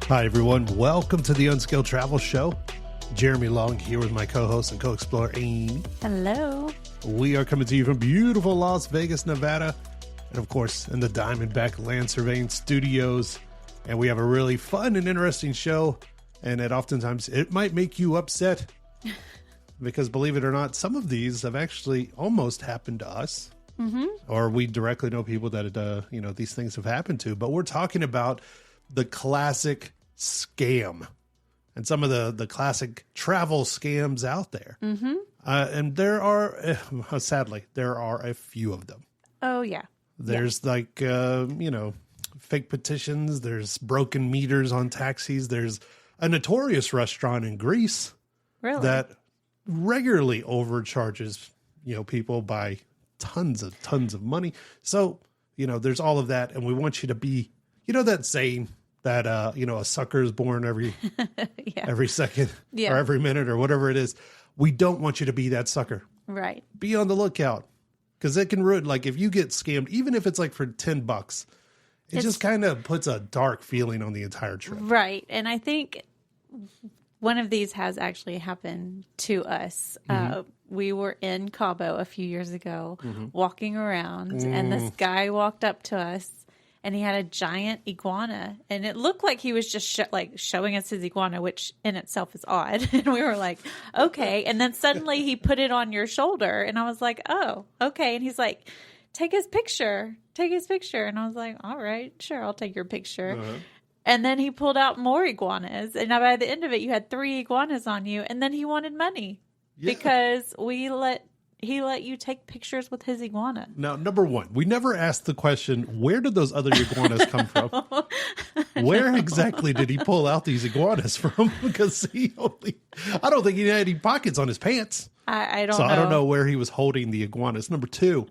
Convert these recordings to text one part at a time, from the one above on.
Hi, everyone. Welcome to the Unskilled Travel Show. Jeremy Long here with my co-host and co-explorer, Amy. Hello. We are coming to you from beautiful Las Vegas, Nevada. And, of course, in the Diamondback Land Surveying Studios. And we have a really fun and interesting show. And oftentimes, it might make you upset. Because, believe it or not, some of these have actually almost happened to us. Mm-hmm. Or we directly know people that, these things have happened to. But we're talking about the classic scam and some of the classic travel scams out there. Mm-hmm. And there are, sadly, there are a few of them. Oh, yeah. There's fake petitions. There's broken meters on taxis. There's a notorious restaurant in Greece that regularly overcharges, people by tons of money. So, there's all of that. And we want you to be, that saying that, a sucker is born every second or every minute or whatever it is. We don't want you to be that sucker. Right. Be on the lookout because it can ruin, like if you get scammed, even if it's like for $10, it just kind of puts a dark feeling on the entire trip. Right. And I think one of these has actually happened to us. Mm-hmm. We were in Cabo a few years ago walking around and this guy walked up to us. And he had a giant iguana, and it looked like he was just showing us his iguana, which in itself is odd. And we were like, okay. And then suddenly he put it on your shoulder, and I was like, oh, okay. And he's like, take his picture. And I was like, all right, sure, I'll take your picture. Uh-huh. And then he pulled out more iguanas, and by the end of it, you had 3 iguanas on you, and then he wanted money because he let you take pictures with his iguana. Now, number one, we never asked the question, where did those other iguanas come from? Where exactly did he pull out these iguanas from? Because I don't think he had any pockets on his pants. I don't know. So I don't know where he was holding the iguanas. Number 2,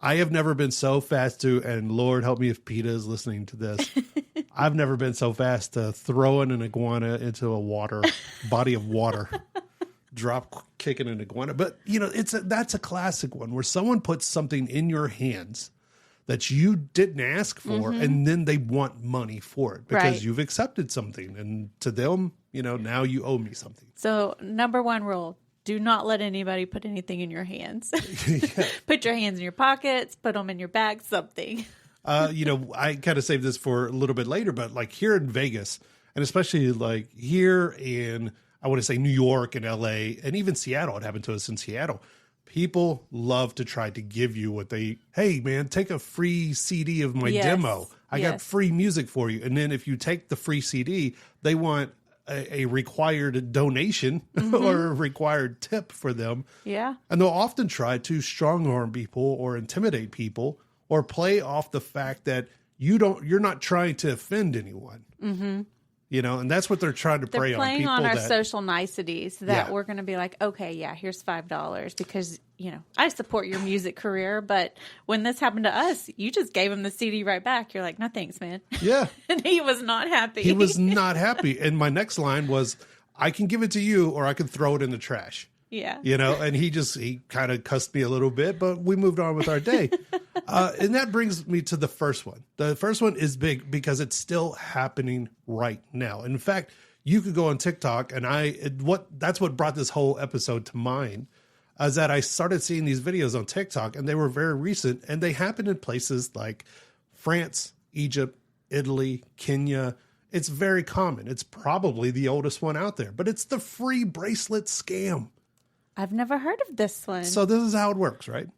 I have never been so fast to, and Lord help me if PETA is listening to this, I've never been so fast to throwing an iguana into a body of water. Drop kicking an iguana. But, that's a classic one where someone puts something in your hands that you didn't ask for, and then they want money for it because you've accepted something. And to them, now you owe me something. So number 1 rule, do not let anybody put anything in your hands. Put your hands in your pockets, put them in your bag, something. I kind of saved this for a little bit later, but like here in Vegas, and especially like here in, I want to say New York and LA and even Seattle. It happened to us in Seattle. People love to try to give you hey man, take a free CD of my demo. I got free music for you. And then if you take the free CD, they want a required donation or a required tip for them. Yeah. And they'll often try to strong arm people or intimidate people or play off the fact that you're not trying to offend anyone. Mm-hmm. And that's what they're trying to prey on. They're playing people on our social niceties that we're going to be like, okay, here's $5 because, I support your music career. But when this happened to us, you just gave him the CD right back. You're like, no, thanks, man. Yeah. And he was not happy. He was not happy. And my next line was, I can give it to you or I can throw it in the trash. Yeah. And he kind of cussed me a little bit, but we moved on with our day. And that brings me to the first one. The first one is big because it's still happening right now. In fact, you could go on TikTok and that's what brought this whole episode to mind is that I started seeing these videos on TikTok and they were very recent and they happened in places like France, Egypt, Italy, Kenya. It's very common. It's probably the oldest one out there, but it's the free bracelet scam. I've never heard of this one. So this is how it works, right?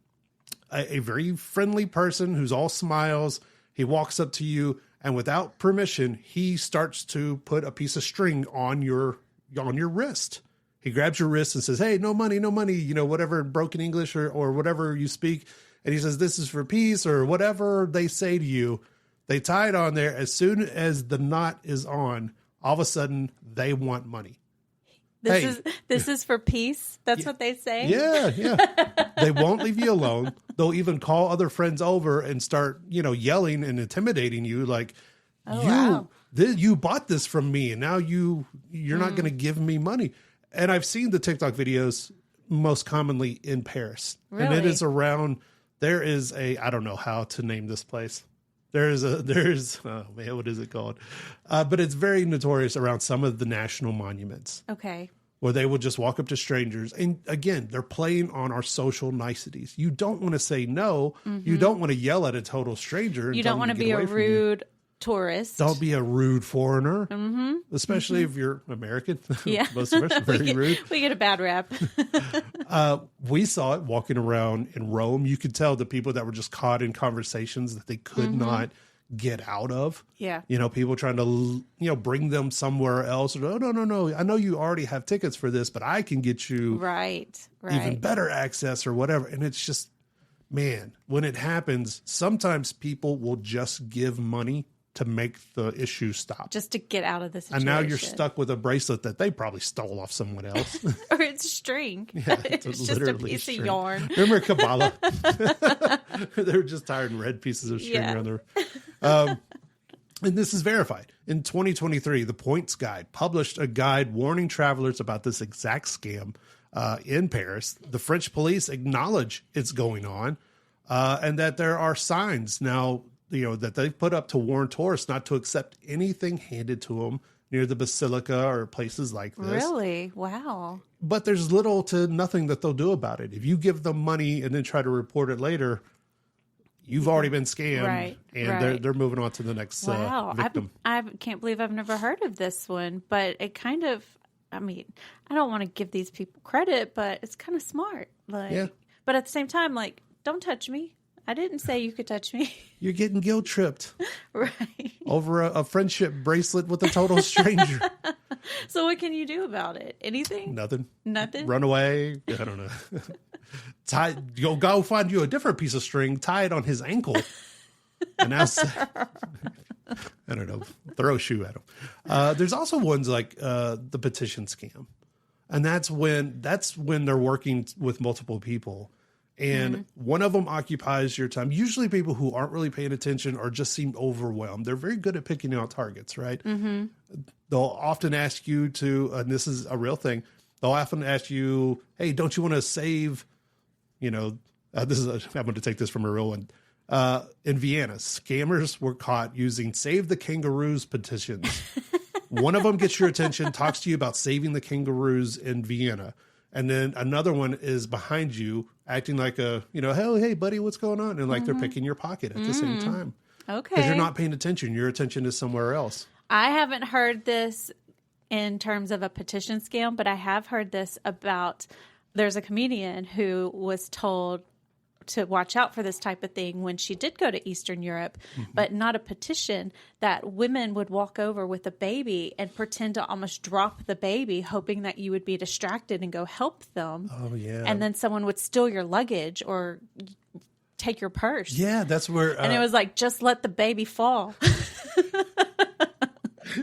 A very friendly person who's all smiles. He walks up to you and without permission, he starts to put a piece of string on your wrist. He grabs your wrist and says, hey, no money, whatever in broken English or whatever you speak. And he says, this is for peace or whatever they say to you. They tie it on there. As soon as the knot is on, all of a sudden they want money. This is for peace. That's what they say. Yeah. They won't leave you alone. They'll even call other friends over and start, yelling and intimidating you. Like, you bought this from me, and now you're not going to give me money. And I've seen the TikTok videos most commonly in Paris, and it is around. There is I don't know how to name this place. there's oh man, what is it called? But it's very notorious around some of the national monuments. Okay. Where they will just walk up to strangers. And again, they're playing on our social niceties. You don't want to say no. Mm-hmm. You don't want to yell at a total stranger. You don't want to be a rude tourist. Don't be a rude foreigner, especially if you're American. Yeah. Most of us are very rude. We get a bad rap. We saw it walking around in Rome. You could tell the people that were just caught in conversations that they could not get out of. Yeah. People trying to, bring them somewhere else. Or, no. I know you already have tickets for this, but I can get you even better access or whatever. And it's just, man, when it happens, sometimes people will just give money to make the issue stop. Just to get out of the situation. And now you're stuck with a bracelet that they probably stole off someone else. Or it's string. Yeah, it's just a piece of yarn. Remember Kabbalah? They were just tired and red pieces of string around there. And this is verified. In 2023, the Points Guide published a guide warning travelers about this exact scam in Paris. The French police acknowledge it's going on and that there are signs now that they've put up to warn tourists not to accept anything handed to them near the basilica or places like this. Really? Wow. But there's little to nothing that they'll do about it. If you give them money and then try to report it later, you've already been scammed, they're moving on to the next victim. I can't believe I've never heard of this one, but it kind of, I don't want to give these people credit, but it's kind of smart. But at the same time, don't touch me. I didn't say you could touch me. You're getting guilt tripped. Right. Over a friendship bracelet with a total stranger. So what can you do about it? Anything? Nothing. Run away? I don't know. Go find you a different piece of string, tie it on his ankle. And now, I don't know, throw a shoe at him. There's also ones like the petition scam. And that's when they're working with multiple people. And one of them occupies your time. Usually people who aren't really paying attention or just seem overwhelmed. They're very good at picking out targets, right? Mm-hmm. They'll often ask you to, and this is a real thing, they'll often ask you, hey, don't you want to save, I'm going to take this from a real one. In Vienna, scammers were caught using Save the Kangaroos petitions. One of them gets your attention, talks to you about saving the kangaroos in Vienna. And then another one is behind you acting like hey, buddy, what's going on? And they're picking your pocket at the same time. Okay. Because you're not paying attention. Your attention is somewhere else. I haven't heard this in terms of a petition scam, but I have heard this about, there's a comedian who was told to watch out for this type of thing when she did go to Eastern Europe, but not a petition, that women would walk over with a baby and pretend to almost drop the baby, hoping that you would be distracted and go help them. Oh, yeah. And then someone would steal your luggage or take your purse. Yeah, that's where... and it was just let the baby fall.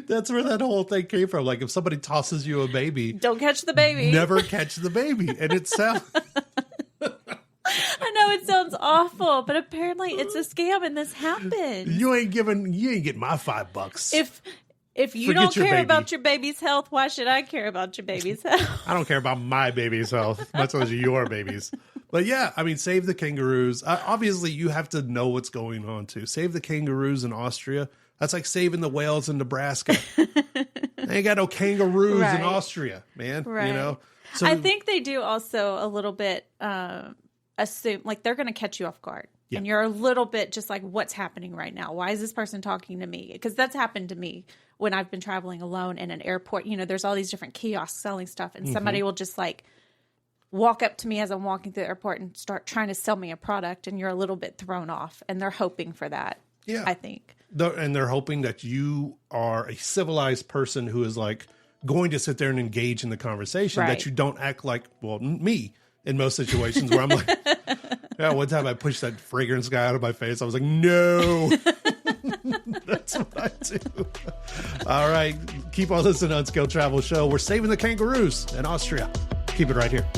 That's where that whole thing came from. If somebody tosses you a baby... Don't catch the baby. Never catch the baby. And it sounds... I know it sounds awful, but apparently it's a scam and this happened. You ain't getting my $5. If you don't care about your baby's health, why should I care about your baby's health? I don't care about my baby's health, much less your baby's. But yeah, Save the Kangaroos. Obviously, you have to know what's going on too. Save the Kangaroos in Austria. That's like saving the whales in Nebraska. They ain't got no kangaroos in Austria, man. Right. So I think they do also a little bit assume they're going to catch you off guard. Yeah. And you're a little bit just what's happening right now? Why is this person talking to me? Because that's happened to me when I've been traveling alone in an airport. There's all these different kiosks selling stuff, and somebody will just walk up to me as I'm walking through the airport and start trying to sell me a product, and you're a little bit thrown off, and they're hoping for that. Yeah. I think. And they're hoping that you are a civilized person who is going to sit there and engage in the conversation, that you don't act like, me. In most situations where I'm one time I pushed that fragrance guy out of my face. I was like, no. That's what I do. All right. Keep on listening to Unskilled Travel Show. We're saving the kangaroos in Austria. Keep it right here.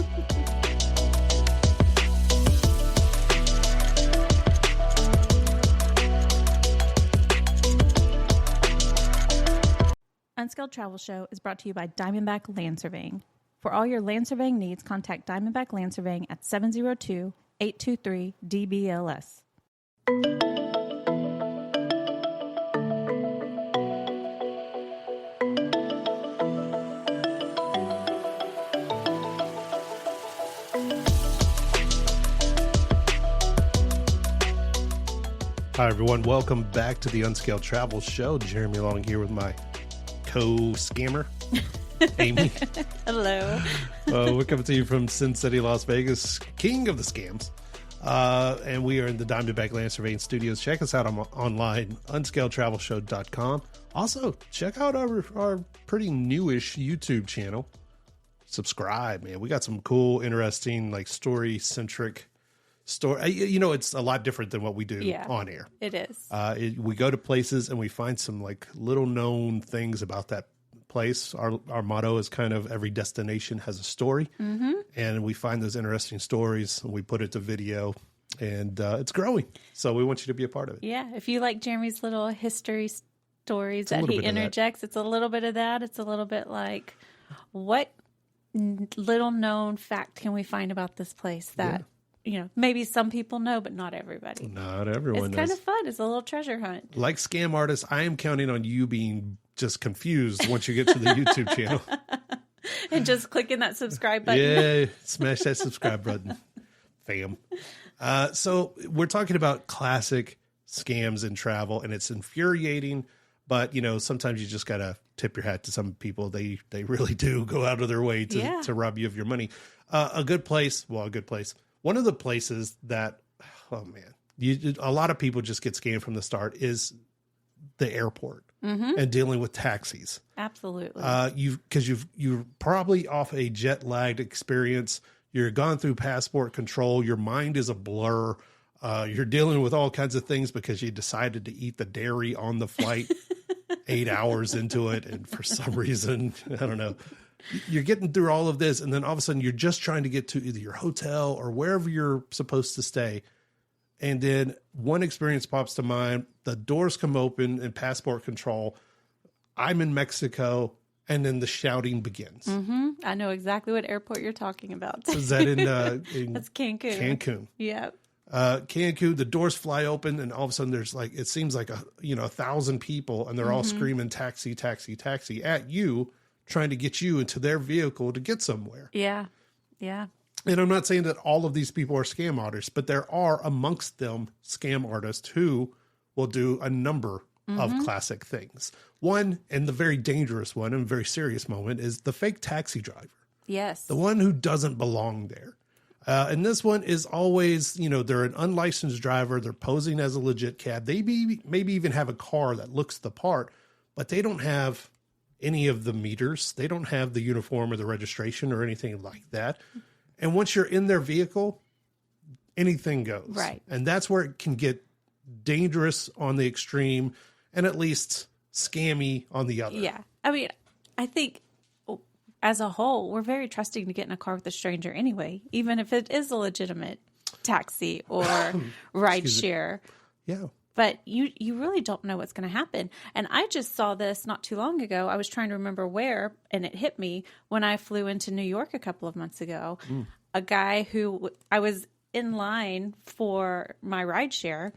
Unskilled Travel Show is brought to you by Diamondback Land Surveying. For all your land surveying needs, contact Diamondback Land Surveying at 702-823-DBLS. Hi, everyone. Welcome back to the Unscaled Travel Show. Jeremy Long here with my co-scammer, Amy. Hello. We're coming to you from Sin City, Las Vegas, king of the scams. And we are in the Diamondback Land Surveying Studios. Check us out online, unscaledtravelshow.com. Also, check out our pretty newish YouTube channel. Subscribe, man. We got some cool, interesting, like story-centric story. You know, it's a lot different than what we do on air. It is. We go to places and we find some like little known things about that place. Our motto is kind of every destination has a story, and we find those interesting stories and we put it to video, and it's growing. So we want you to be a part of it. Yeah. If you like Jeremy's little history stories that he interjects, it's a little bit of that. It's a little bit like, what little known fact can we find about this place that, you know, maybe some people know, but not everybody. Not everyone It's knows. kind of fun. It's a little treasure hunt. Like scam artists, I am counting on you being just confused once you get to the YouTube channel. And just clicking that subscribe button. Yeah, smash that subscribe button, fam. So we're talking about classic scams in travel, and it's infuriating. But, you know, sometimes you just got to tip your hat to some people. They really do go out of their way to rob you of your money. A good place. One of the places that, oh, man, a lot of people just get scammed from the start is the airport and dealing with taxis. Absolutely. You're probably off a jet lagged experience. You're gone through passport control. Your mind is a blur. You're dealing with all kinds of things because you decided to eat the dairy on the flight 8 hours into it. And for some reason, I don't know, you're getting through all of this. And then all of a sudden you're just trying to get to either your hotel or wherever you're supposed to stay. And then one experience pops to mind. The doors come open in passport control. I'm in Mexico. And then the shouting begins. I know exactly what airport you're talking about. Is that in That's Cancun. Cancun. Yeah. Cancun, the doors fly open, and all of a sudden there's like, it seems like 1,000 people, and they're all screaming taxi, taxi, taxi at you, trying to get you into their vehicle to get somewhere. Yeah. Yeah. And I'm not saying that all of these people are scam artists, but there are amongst them scam artists who will do a number of classic things. One, and the very dangerous one and very serious moment, is the fake taxi driver. Yes. The one who doesn't belong there. And this one is always, they're an unlicensed driver. They're posing as a legit cab. They maybe even have a car that looks the part, but they don't have any of the meters. They don't have the uniform or the registration or anything like that. And once you're in their vehicle, anything goes. Right. And that's where it can get dangerous on the extreme and at least scammy on the other. Yeah. I mean, I think as a whole, we're very trusting to get in a car with a stranger anyway, even if it is a legitimate taxi or ride share. Yeah. But you really don't know what's going to happen. And I just saw this not too long ago. I was trying to remember where, and it hit me when I flew into New York a couple of months ago. A guy who I was in line for my ride share,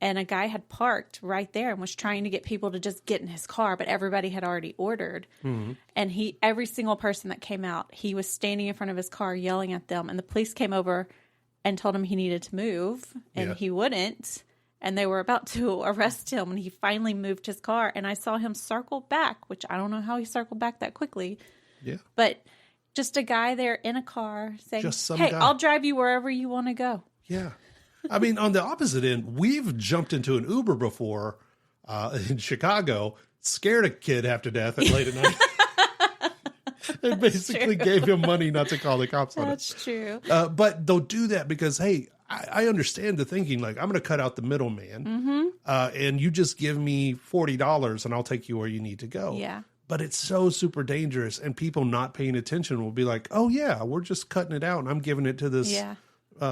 and a guy had parked right there and was trying to get people to just get in his car, but everybody had already ordered. And every single person that came out, he was standing in front of his car yelling at them. And the police came over and told him he needed to move, and he wouldn't. And they were about to arrest him, and he finally moved his car. And I saw him circle back, which I don't know how he circled back that quickly. Yeah. But just a guy there in a car saying, hey, guy. I'll drive you wherever you want to go. Yeah. I mean, on the opposite end, we've jumped into an Uber before in Chicago, scared a kid half to death at late at night. And basically gave him money not to call the cops on it. That's true. But they'll do that because, hey, I understand the thinking, like, I'm going to cut out the middleman and you just give me $40 and I'll take you where you need to go. Yeah. But it's so super dangerous, and people not paying attention will be like, oh, yeah, we're just cutting it out and I'm giving it to this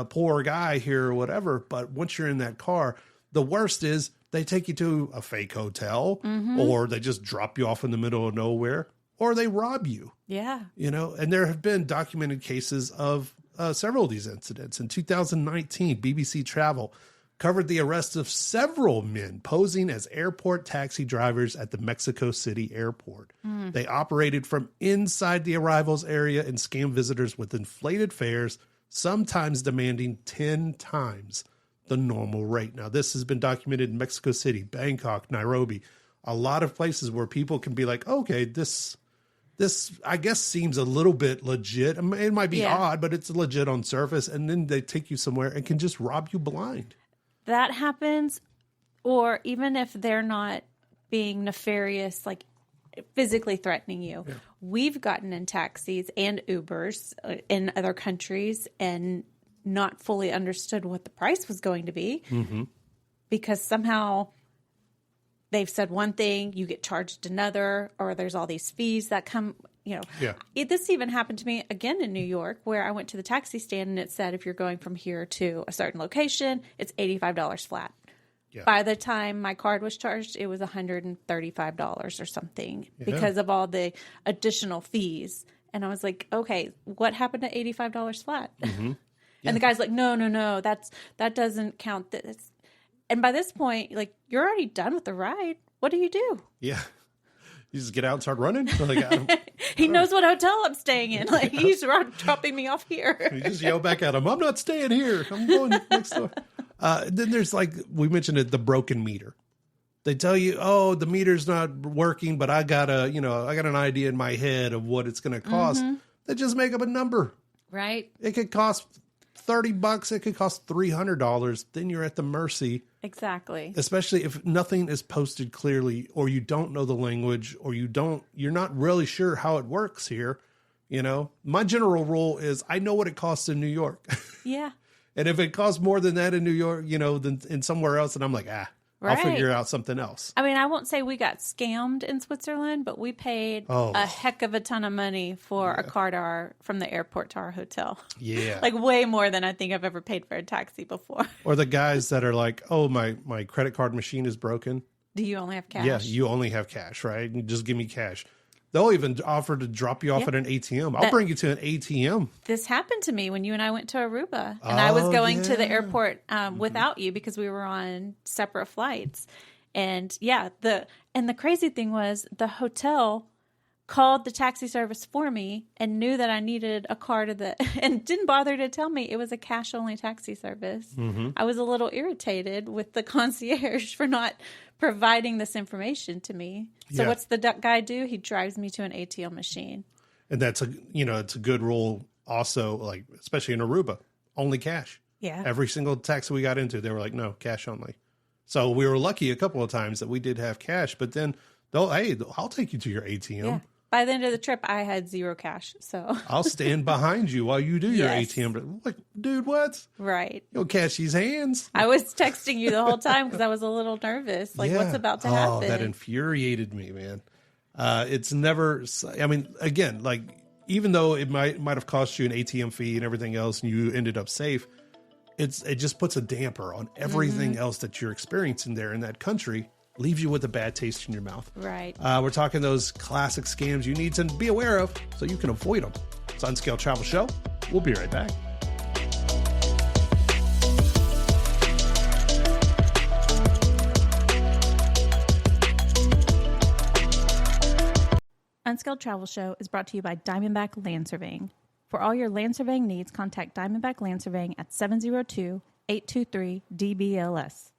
poor guy here or whatever. But once you're in that car, the worst is they take you to a fake hotel or they just drop you off in the middle of nowhere or they rob you. Yeah. And there have been documented cases of several of these incidents. In 2019, BBC Travel covered the arrest of several men posing as airport taxi drivers at the Mexico City airport. They operated from inside the arrivals area and scammed visitors with inflated fares, sometimes demanding 10 times the normal rate. Now, this has been documented in Mexico City, Bangkok, Nairobi, a lot of places where people can be like, okay, this I guess seems a little bit legit. I mean, it might be odd, but it's legit on surface. And then they take you somewhere and can just rob you blind. That happens. Or even if they're not being nefarious, like physically threatening you. Yeah. We've gotten in taxis and Ubers in other countries and not fully understood what the price was going to be because somehow they've said one thing, you get charged another, or there's all these fees that come, This even happened to me again in New York, where I went to the taxi stand and it said, if you're going from here to a certain location, it's $85 flat. Yeah. By the time my card was charged, it was $135 or something because of all the additional fees. And I was like, okay, what happened to $85 flat? Mm-hmm. Yeah. And the guy's like, no, that doesn't count. This. And by this point, like, you're already done with the ride. What do you do? Yeah. You just get out and start running? Like, he knows what hotel I'm staying in. Like, he's dropping me off here. You just yell back at him, I'm not staying here. I'm going next door. Then there's, like, we mentioned it, the broken meter. They tell you, oh, the meter's not working, but I got an idea in my head of what it's going to cost. Mm-hmm. They just make up a number. Right. It could cost $30. It could cost $300. Then you're at the mercy. Exactly. Especially if nothing is posted clearly, or you don't know the language, or you're not really sure how it works here. My general rule is I know what it costs in New York. Yeah. And if it costs more than that in New York, than in somewhere else, then I'm like, Right. I'll figure out something else. I mean, I won't say we got scammed in Switzerland, but we paid a heck of a ton of money for a car from the airport to our hotel. Yeah. Like way more than I think I've ever paid for a taxi before. Or the guys that are like, oh, my credit card machine is broken. Do you only have cash? Yeah, you only have cash, right? Just give me cash. They'll even offer to drop you off at an ATM. I'll bring you to an ATM. This happened to me when you and I went to Aruba. And I was going to the airport without you because we were on separate flights. And the crazy thing was the hotel called the taxi service for me and knew that I needed a car and didn't bother to tell me it was a cash-only taxi service. Mm-hmm. I was a little irritated with the concierge for not providing this information to me. So what's the guy do? He drives me to an ATM machine. And that's it's a good rule also, like, especially in Aruba, only cash. Yeah. Every single taxi we got into, they were like, no, cash only. So we were lucky a couple of times that we did have cash, but then I'll take you to your ATM. Yeah. By the end of the trip, I had zero cash, so I'll stand behind you while you do your ATM. Like, dude, what? Right. You'll catch these hands. I was texting you the whole time because I was a little nervous. Like, what's about to happen? Oh, that infuriated me, man. It's never. I mean, again, like, even though it might have cost you an ATM fee and everything else, and you ended up safe, it just puts a damper on everything else that you're experiencing there in that country. Leaves you with a bad taste in your mouth. Right. We're talking those classic scams you need to be aware of so you can avoid them. It's Unscaled Travel Show. We'll be right back. Unscaled Travel Show is brought to you by Diamondback Land Surveying. For all your land surveying needs, contact Diamondback Land Surveying at 702-823-DBLS.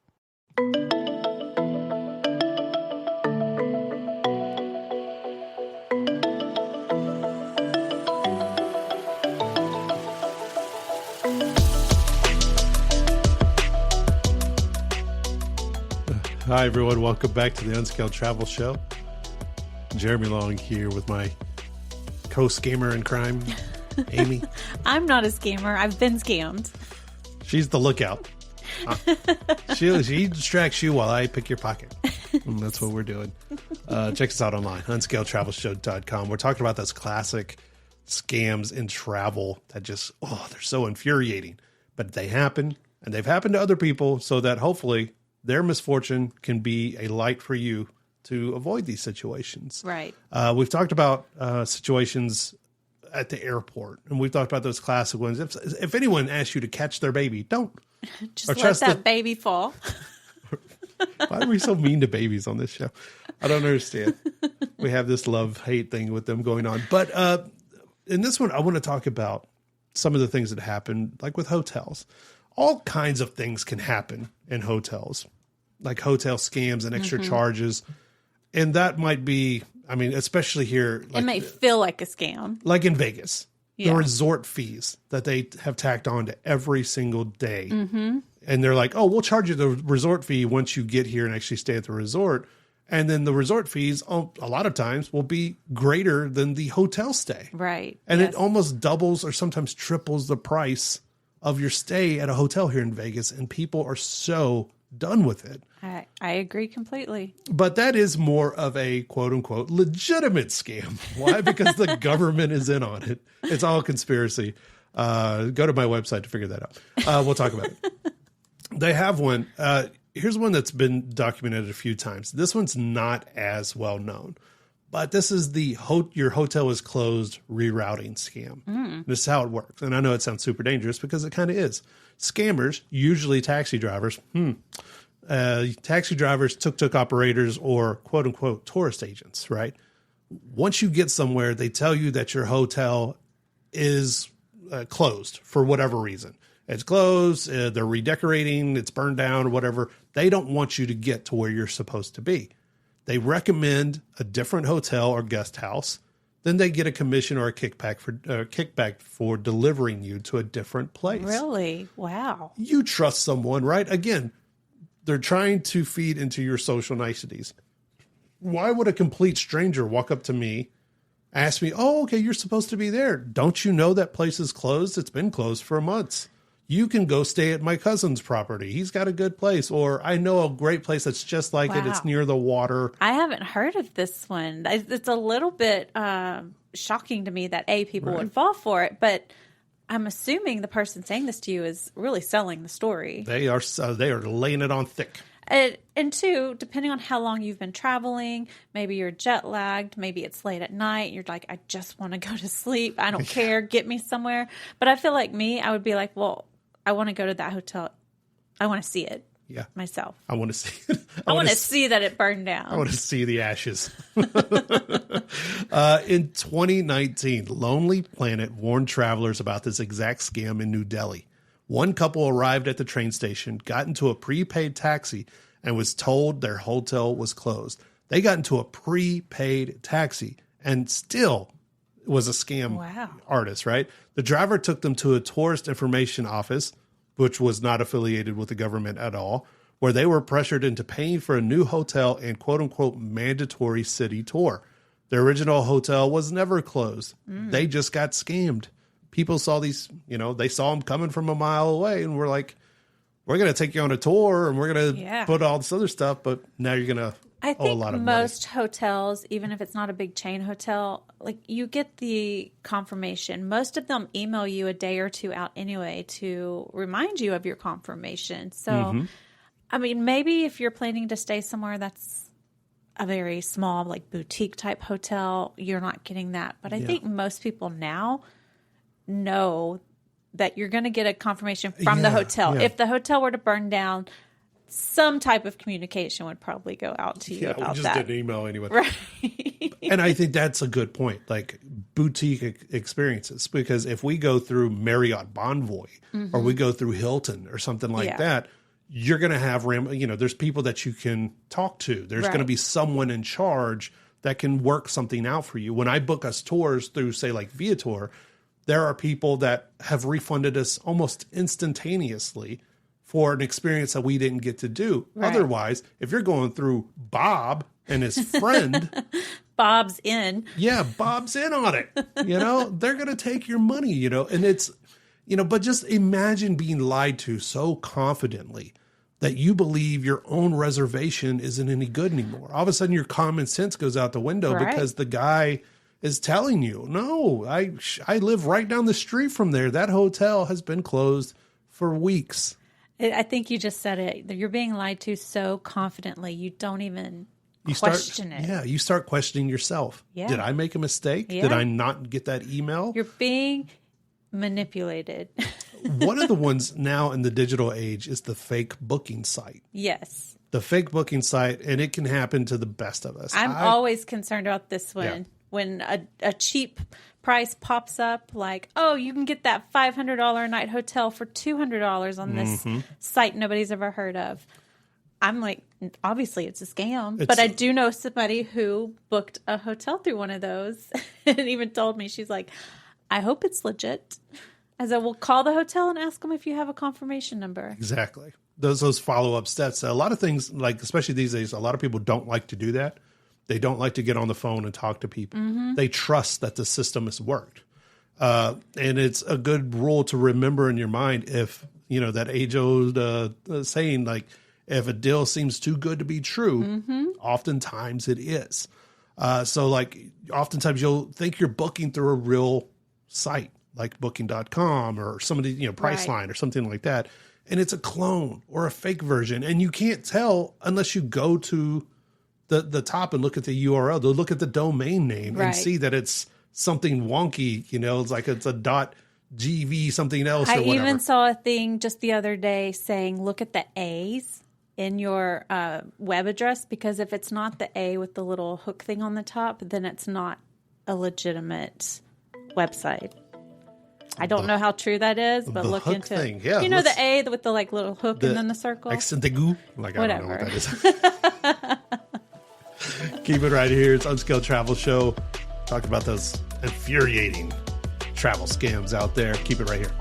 Hi, everyone. Welcome back to the Unscaled Travel Show. Jeremy Long here with my co-scammer in crime, Amy. I'm not a scammer. I've been scammed. She's the lookout. She distracts you while I pick your pocket. And that's what we're doing. Check us out online, unscaledtravelshow.com. We're talking about those classic scams in travel that just, they're so infuriating. But they happen, and they've happened to other people, so that hopefully their misfortune can be a light for you to avoid these situations. Right. We've talked about situations at the airport, and we've talked about those classic ones. If anyone asks you to catch their baby, don't. Just let that baby fall. Why are we so mean to babies on this show? I don't understand. We have this love-hate thing with them going on. But in this one, I want to talk about some of the things that happen, like with hotels. all kinds of things can happen in hotels, like hotel scams and extra charges. And that might be, I mean, especially here. It may feel like a scam. Like in Vegas. Yeah. The resort fees that they have tacked on to every single day. And they're like, oh, we'll charge you the resort fee once you get here and actually stay at the resort. And then the resort fees, a lot of times, will be greater than the hotel stay. Right. And it almost doubles or sometimes triples the price of your stay at a hotel here in Vegas. And people are so done with it. I agree completely. But that is more of a quote unquote legitimate scam. Why? Because the government is in on it. It's all conspiracy. Go to my website to figure that out. We'll talk about it. They have one. Here's one that's been documented a few times. This one's not as well known, but this is the your hotel is closed rerouting scam. This is how it works. And I know it sounds super dangerous because it kind of is. Scammers, usually taxi drivers, tuk-tuk operators, or quote unquote tourist agents, right? Once you get somewhere, they tell you that your hotel is closed for whatever reason. It's closed, they're redecorating, it's burned down or whatever. They don't want you to get to where you're supposed to be. They recommend a different hotel or guest house. Then they get a commission or a kickback for delivering you to a different place. Really? Wow. You trust someone, right? Again, they're trying to feed into your social niceties. Why would a complete stranger walk up to me, ask me, oh, okay, you're supposed to be there. Don't you know that place is closed? It's been closed for months. You can go stay at my cousin's property. He's got a good place. Or I know a great place that's just like it. It's near the water. I haven't heard of this one. It's a little bit shocking to me that people would fall for it. But I'm assuming the person saying this to you is really selling the story. They are laying it on thick. And two, depending on how long you've been traveling, maybe you're jet lagged, maybe it's late at night, you're like, I just want to go to sleep. I don't care. Get me somewhere. But I feel like I would be like, well, I want to go to that hotel. I want to see it myself. I want to see it. I want to see that it burned down. I want to see the ashes. In 2019, Lonely Planet warned travelers about this exact scam in New Delhi. One couple arrived at the train station, got into a prepaid taxi, and was told their hotel was closed. They got into a prepaid taxi and still was a scam artist, right? The driver took them to a tourist information office, which was not affiliated with the government at all, where they were pressured into paying for a new hotel and quote unquote mandatory city tour. The original hotel was never closed. They just got scammed. People saw these, they saw them coming from a mile away and were like, we're going to take you on a tour and we're going to put all this other stuff, but now you're going to owe a lot of money. Most hotels, even if it's not a big chain hotel, like you get the confirmation. Most of them email you a day or two out anyway to remind you of your confirmation. So, I mean, maybe if you're planning to stay somewhere that's a very small, like boutique type hotel, you're not getting that. But I think most people now know that you're going to get a confirmation from the hotel. If the hotel were to burn down, some type of communication would probably go out to you about that. We just didn't email anyone. Right. And I think that's a good point, like boutique experiences, because if we go through Marriott Bonvoy or we go through Hilton or something like that, you're going to have, there's people that you can talk to. There's going to be someone in charge that can work something out for you. When I book us tours through, say, like Viator, there are people that have refunded us almost instantaneously for an experience that we didn't get to do. Otherwise, if you're going through Bob and his friend, Bob's in. Yeah, Bob's in on it. They're going to take your money, and it's, but just imagine being lied to so confidently that you believe your own reservation isn't any good anymore. All of a sudden, your common sense goes out the window because the guy is telling you, no, I live right down the street from there. That hotel has been closed for weeks. I think you just said it. You're being lied to so confidently, you don't even question it. Yeah, you start questioning yourself. Yeah. Did I make a mistake? Yeah. Did I not get that email? You're being manipulated. One of the ones now in the digital age is the fake booking site. Yes. The fake booking site, and it can happen to the best of us. I'm always concerned about this one. when a cheap price pops up, like, oh, you can get that $500 a night hotel for $200 on this site nobody's ever heard of. I'm like, obviously it's a scam. But I do know somebody who booked a hotel through one of those and even told me, she's like, I hope it's legit. I said, well, call the hotel and ask them if you have a confirmation number. Exactly. Those follow-up steps. A lot of things, like especially these days, a lot of people don't like to do that. They don't like to get on the phone and talk to people. They trust that the system has worked. And it's a good rule to remember in your mind if, that age-old saying, like, if a deal seems too good to be true, oftentimes it is. So, like, oftentimes you'll think you're booking through a real site, like Booking.com or somebody, Priceline or something like that. And it's a clone or a fake version. And you can't tell unless you go to the top and look at the URL, to look at the domain name and see that it's something wonky, it's like it's a .gv something else or whatever. I even saw a thing just the other day saying, look at the A's in your web address, because if it's not the A with the little hook thing on the top, then it's not a legitimate website. I don't know how true that is, but look into thing. it. Yeah, the A with the like little hook and then the circle? Accent aigu. Like, I don't know what that is. Keep it right here. It's Unscaled Travel Show. Talking about those infuriating travel scams out there. Keep it right here.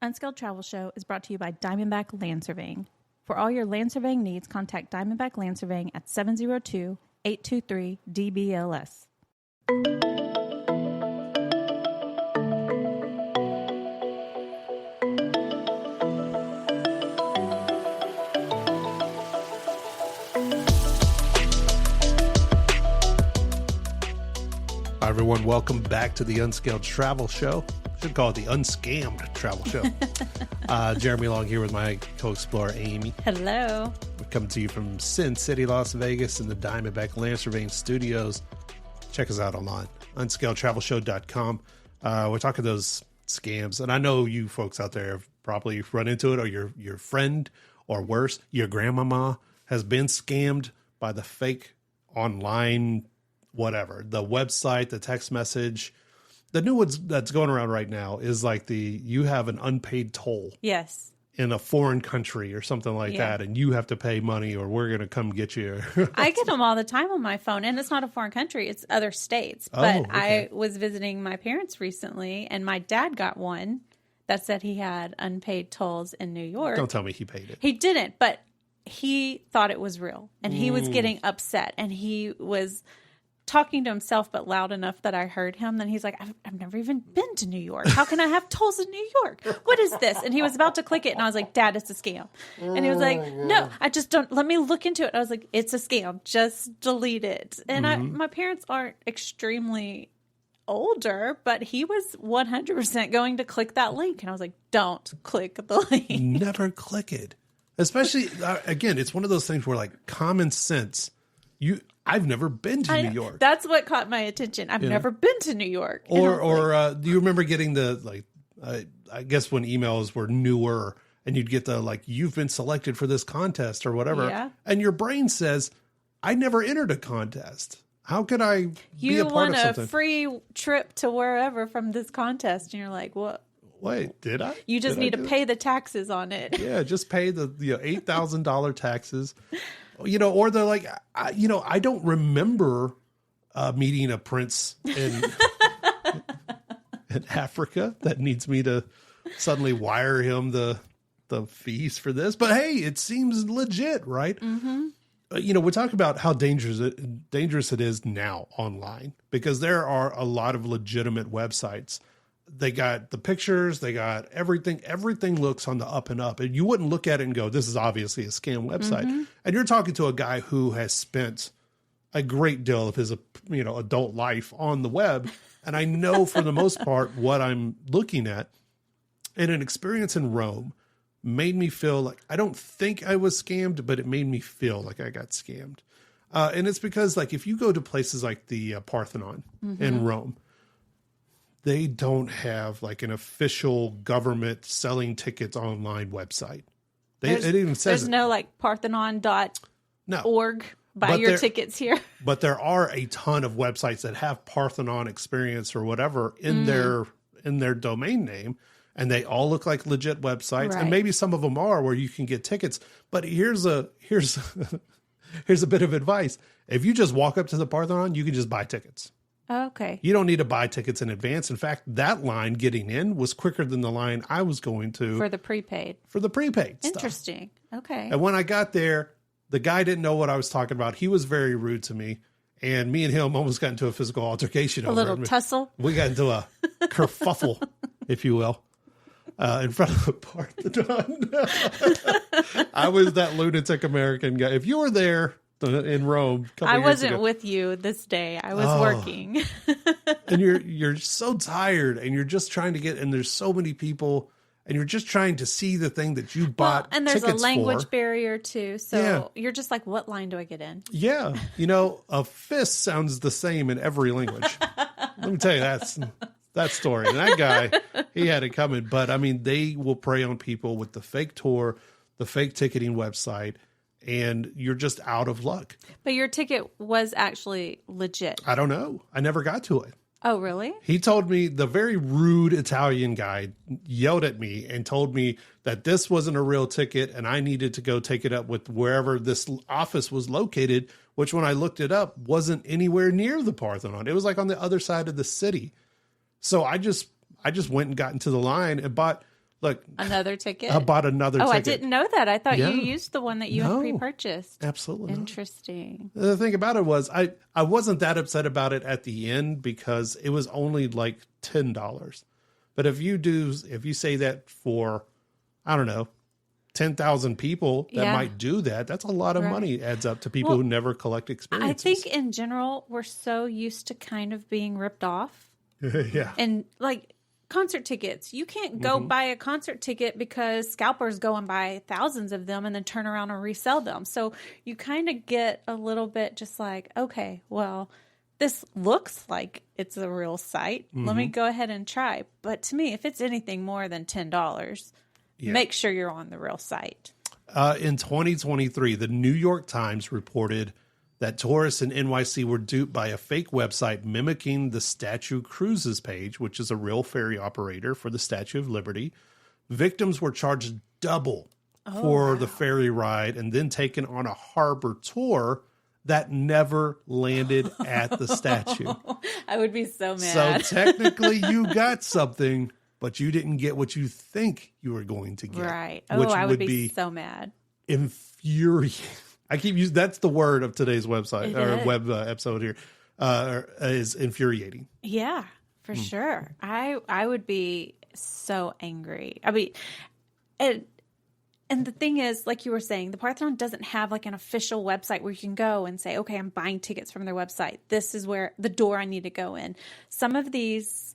Unscaled Travel Show is brought to you by Diamondback Land Surveying. For all your land surveying needs, contact Diamondback Land Surveying at 702-823-DBLS. Hi, everyone. Welcome back to the Unscaled Travel Show. Should call it the Unscammed Travel Show. Jeremy Long here with my co-explorer, Amy. Hello. We're coming to you from Sin City, Las Vegas in the Diamondback Land Surveying Studios. Check us out online, unscaledtravelshow.com. We're talking those scams, and I know you folks out there have probably run into it, or your friend, or worse, your grandmama has been scammed by the fake online whatever, the website, the text message. The new one that's going around right now is like you have an unpaid toll. Yes. In a foreign country or something like that, and you have to pay money or we're going to come get you. I get them all the time on my phone, and it's not a foreign country, it's other states. But okay. I was visiting my parents recently, and my dad got one that said he had unpaid tolls in New York. Don't tell me he paid it. He didn't, but he thought it was real, and he was getting upset, and he was talking to himself, but loud enough that I heard him. Then he's like, I've never even been to New York. How can I have tolls in New York? What is this? And he was about to click it. And I was like, Dad, it's a scam. And he was like, no, I just don't, let me look into it. I was like, it's a scam. Just delete it. And my parents aren't extremely older, but he was 100% going to click that link. And I was like, don't click the link. Never click it. Especially, again, it's one of those things where like common sense, I've never been to New York. That's what caught my attention. I've never been to New York. Or do you remember getting the, I guess when emails were newer and you'd get the, like, you've been selected for this contest or whatever. Yeah. And your brain says, I never entered a contest. How could I be a part of something? You want a free trip to wherever from this contest. And you're like, what? Wait, did I? You just need to pay the taxes on it. Yeah, just pay the $8,000 taxes. Or they're like, I don't remember meeting a prince in Africa that needs me to suddenly wire him the fees for this. But hey, it seems legit, right? Mm-hmm. We're talking about how dangerous it is now online, because there are a lot of legitimate websites. They got the pictures, they got everything. Everything looks on the up and up. And you wouldn't look at it and go, this is obviously a scam website. Mm-hmm. And you're talking to a guy who has spent a great deal of his, adult life on the web. And I know for the most part what I'm looking at. And an experience in Rome made me feel like, I don't think I was scammed, but it made me feel like I got scammed. And it's because, like, if you go to places like the Parthenon in Rome, they don't have like an official government selling tickets online website. It even says there's no like Parthenon.org no. buy your tickets here. But there are a ton of websites that have Parthenon Experience or whatever in their domain name, and they all look like legit websites. Right. And maybe some of them are where you can get tickets. But here's a bit of advice. If you just walk up to the Parthenon, you can just buy tickets. Okay. You don't need to buy tickets in advance. In fact, that line getting in was quicker than the line I was going to. For the prepaid. Interesting. Stuff. Okay. And when I got there, the guy didn't know what I was talking about. He was very rude to me. And me and him almost got into a physical altercation. A little tussle. We got into a kerfuffle, if you will, in front of the Parthenon. I was that lunatic American guy. If you were there in Rome, I wasn't with you this day. I was working. And you're so tired, and you're just trying to get, and there's so many people, and you're just trying to see the thing that you bought. And there's a language for. barrier too. So you're just like, what line do I get in? Yeah. A fist sounds the same in every language. Let me tell you, that story. And that guy, he had it coming. But I mean, they will prey on people with the fake tour, the fake ticketing website, and you're just out of luck. But your ticket was actually legit. I don't know. I never got to it. Oh, really? He told me, the very rude Italian guy yelled at me and told me that this wasn't a real ticket and I needed to go take it up with wherever this office was located, which when I looked it up wasn't anywhere near the Parthenon. It was like on the other side of the city. So I just went and got into the line and bought another ticket. I bought another ticket. I didn't know that. I thought you used the one that you had pre-purchased. Absolutely. Interesting. The thing about it was I wasn't that upset about it at the end because it was only like $10. But if you say that for, I don't know, 10,000 people that might do that, that's a lot of money adds up to people who never collect experiences. I think in general, we're so used to kind of being ripped off. Yeah. And like concert tickets, you can't go buy a concert ticket because scalpers go and buy thousands of them and then turn around and resell them. So you kind of get a little bit just like, okay, well, this looks like it's a real site. Let me go ahead and try. But to me, if it's anything more than $10, make sure you're on the real site. In 2023, the New York Times reported that tourists in NYC were duped by a fake website mimicking the Statue Cruises page, which is a real ferry operator for the Statue of Liberty. Victims were charged double for the ferry ride and then taken on a harbor tour that never landed at the statue. I would be so mad. So technically you got something, but you didn't get what you think you were going to get. Right. Oh, I would be so mad. Infuriating. I keep using, that's the word of today's website or web episode here, is infuriating. Yeah, for sure. I would be so angry. I mean, and the thing is, like you were saying, the Parthenon doesn't have like an official website where you can go and say, okay, I'm buying tickets from their website. This is where the door I need to go in. Some of these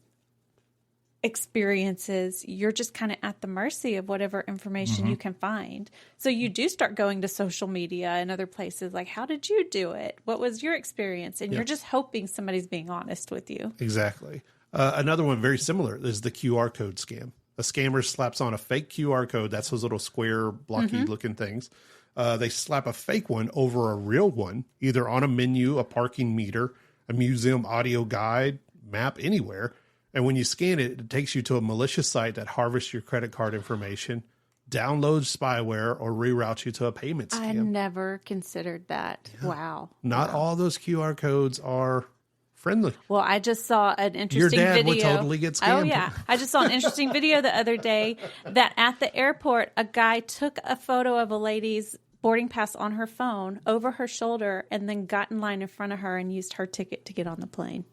experiences, you're just kind of at the mercy of whatever information you can find. So you do start going to social media and other places like, how did you do it? What was your experience? And you're just hoping somebody's being honest with you. Exactly. Another one very similar is the QR code scam. A scammer slaps on a fake QR code. That's those little square blocky looking things. They slap a fake one over a real one, either on a menu, a parking meter, a museum audio guide, map, anywhere. And when you scan it, it takes you to a malicious site that harvests your credit card information, downloads spyware, or reroutes you to a payment scam. I never considered that. Yeah. Wow. Not all those QR codes are friendly. Well, I just saw an interesting video. Your dad would totally get scammed. Oh, yeah. I just saw an interesting video the other day that at the airport, a guy took a photo of a lady's boarding pass on her phone over her shoulder and then got in line in front of her and used her ticket to get on the plane.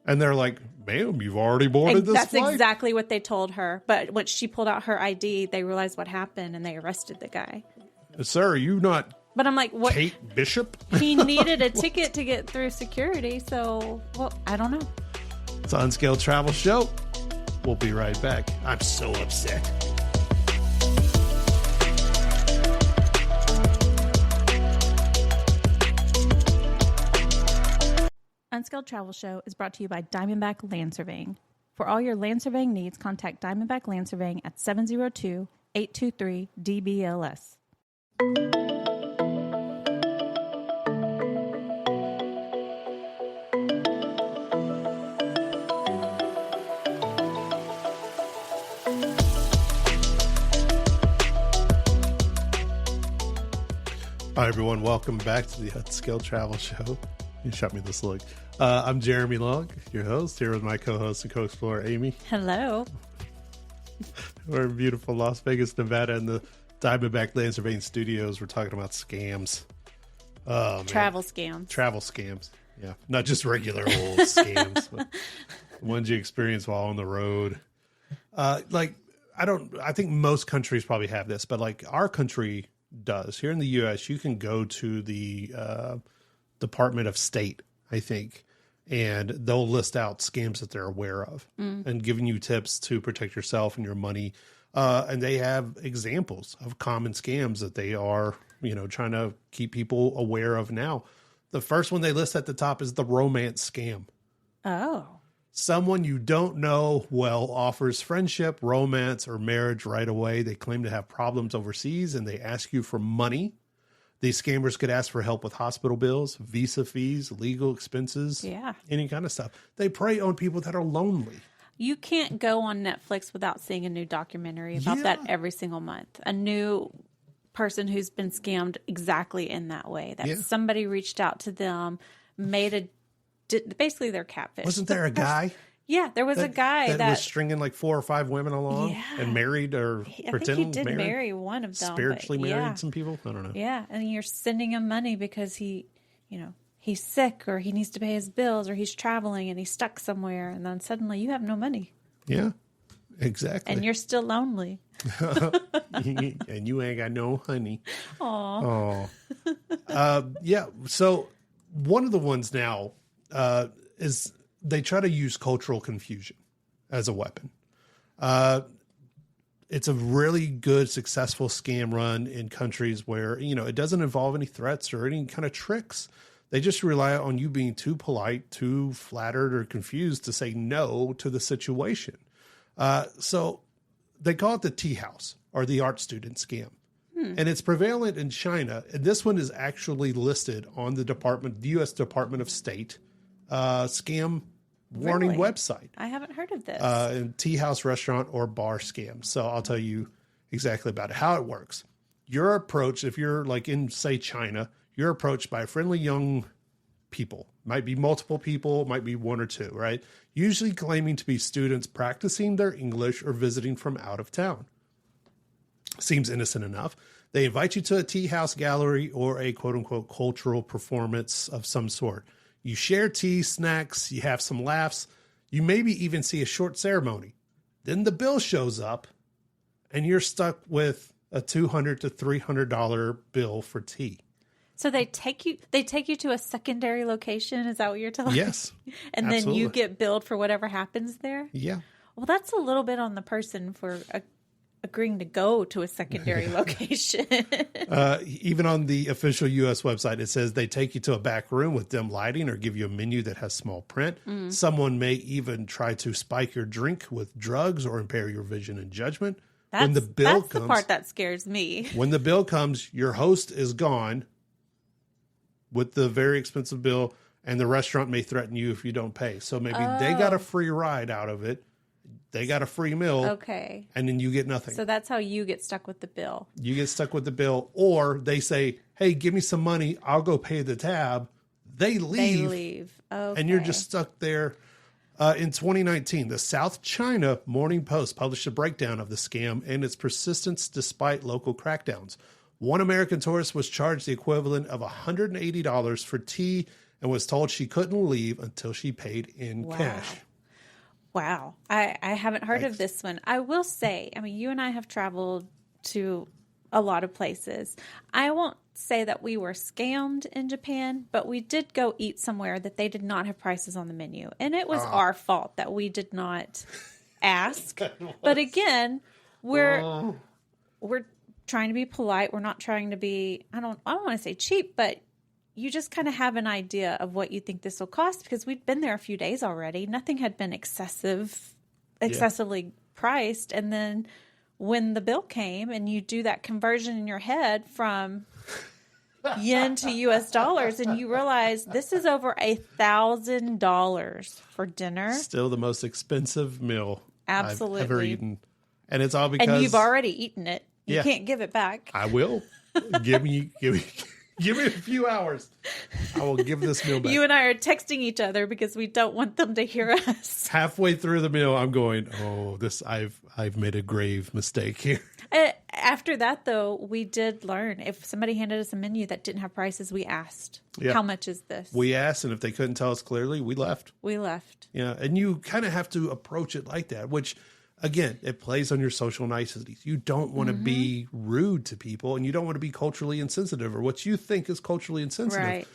And they're like, ma'am, you've already boarded this flight. That's exactly what they told her. But when she pulled out her ID, they realized what happened and they arrested the guy. Sir, are you not But I'm like, what? Kate Bishop? He needed a ticket to get through security. So, well, I don't know. It's an Unscaled Travel Show. We'll be right back. I'm so upset. Unskilled Travel Show is brought to you by Diamondback Land Surveying. For all your land surveying needs, contact Diamondback Land Surveying at 702-823-DBLS. Hi, everyone. Welcome back to the Unskilled Travel Show. You shot me this look. I'm Jeremy Long, your host, here with my co-host and co-explorer, Amy. Hello. We're in beautiful Las Vegas, Nevada, in the Diamondback Land Surveying Studios. We're talking about scams. Oh, man. Travel scams. Travel scams. Yeah. Not just regular old scams, but the ones you experience while on the road. I think most countries probably have this, but like our country does. Here in the U.S., you can go to the Department of State, I think, and they'll list out scams that they're aware of and giving you tips to protect yourself and your money. And they have examples of common scams that they are, trying to keep people aware of now. The first one they list at the top is the romance scam. Oh. Someone you don't know well offers friendship, romance, or marriage right away. They claim to have problems overseas and they ask you for money. These scammers could ask for help with hospital bills, visa fees, legal expenses, any kind of stuff. They prey on people that are lonely. You can't go on Netflix without seeing a new documentary about that every single month. A new person who's been scammed exactly in that way. That somebody reached out to them, basically their catfish. Wasn't there a guy? Yeah, there was a guy that was stringing like 4 or 5 women along and married or pretending he did marry one of them. Spiritually married some people. I don't know. Yeah, and you're sending him money because he's sick or he needs to pay his bills or he's traveling and he's stuck somewhere, and then suddenly you have no money. Yeah, exactly. And you're still lonely. And you ain't got no honey. Aw. Yeah. So one of the ones now is they try to use cultural confusion as a weapon. It's a really good, successful scam run in countries where, it doesn't involve any threats or any kind of tricks. They just rely on you being too polite, too flattered or confused to say no to the situation. So they call it the tea house or the art student scam. And it's prevalent in China. And this one is actually listed on the U.S. Department of State scam warning website. I haven't heard of this. Tea house, restaurant, or bar scam. So I'll tell you exactly about it, how it works. Your approach, if you're like in, say, China, you're approached by friendly young people. Might be multiple people, might be 1 or 2, right? Usually claiming to be students practicing their English or visiting from out of town. Seems innocent enough. They invite you to a tea house gallery or a quote-unquote cultural performance of some sort. You share tea, snacks, you have some laughs. You maybe even see a short ceremony. Then the bill shows up and you're stuck with a $200 to $300 bill for tea. So they take you to a secondary location. Is that what you're telling me? Yes. And absolutely. Then you get billed for whatever happens there? Yeah. Well, that's a little bit on the person for agreeing to go to a secondary location. Even on the official U.S. website, it says they take you to a back room with dim lighting or give you a menu that has small print. Someone may even try to spike your drink with drugs or impair your vision and judgment. When the bill comes, the part that scares me. When the bill comes, your host is gone with the very expensive bill, and the restaurant may threaten you if you don't pay. So maybe they got a free ride out of it. They got a free meal. Okay. And then you get nothing. So that's how you get stuck with the bill. You get stuck with the bill. Or they say, hey, give me some money. I'll go pay the tab. They leave. Okay. And you're just stuck there. In 2019, the South China Morning Post published a breakdown of the scam and its persistence despite local crackdowns. One American tourist was charged the equivalent of $180 for tea and was told she couldn't leave until she paid in cash. Wow. I haven't heard of this one. I will say, you and I have traveled to a lot of places. I won't say that we were scammed in Japan, but we did go eat somewhere that they did not have prices on the menu. And it was our fault that we did not ask. But again, we're trying to be polite. We're not trying to be, I don't want to say cheap, but you just kind of have an idea of what you think this will cost because we'd been there a few days already. Nothing had been excessively priced. And then when the bill came and you do that conversion in your head from yen to US dollars and you realize this is over $1,000 for dinner. Still the most expensive meal Absolutely. I've ever eaten. And it's all because... And you've already eaten it. You can't give it back. I will. Give me a few hours. I will give this meal back. You and I are texting each other because we don't want them to hear us. Halfway through the meal, I'm going, oh, I've made a grave mistake here. After that, though, we did learn. If somebody handed us a menu that didn't have prices, we asked, how much is this? We asked, and if they couldn't tell us clearly, we left. Yeah, and you kind of have to approach it like that, which... Again, it plays on your social niceties. You don't want to be rude to people, and you don't want to be culturally insensitive or what you think is culturally insensitive. Right.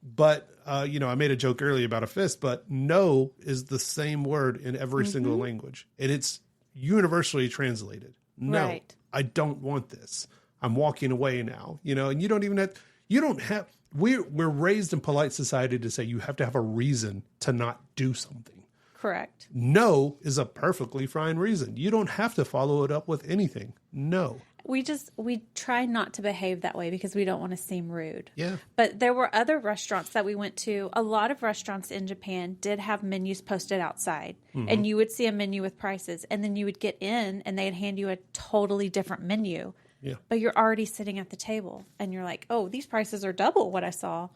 But, I made a joke earlier about a fist, but no is the same word in every single language. And it's universally translated. No, I don't want this. I'm walking away now. And you don't even have, we're raised in polite society to say you have to have a reason to not do something. Correct. No is a perfectly fine reason. You don't have to follow it up with anything. No. We try not to behave that way because we don't want to seem rude. Yeah. But there were other restaurants that we went to. A lot of restaurants in Japan did have menus posted outside. And you would see a menu with prices. And then you would get in and they'd hand you a totally different menu. Yeah. But you're already sitting at the table. And you're like, oh, these prices are double what I saw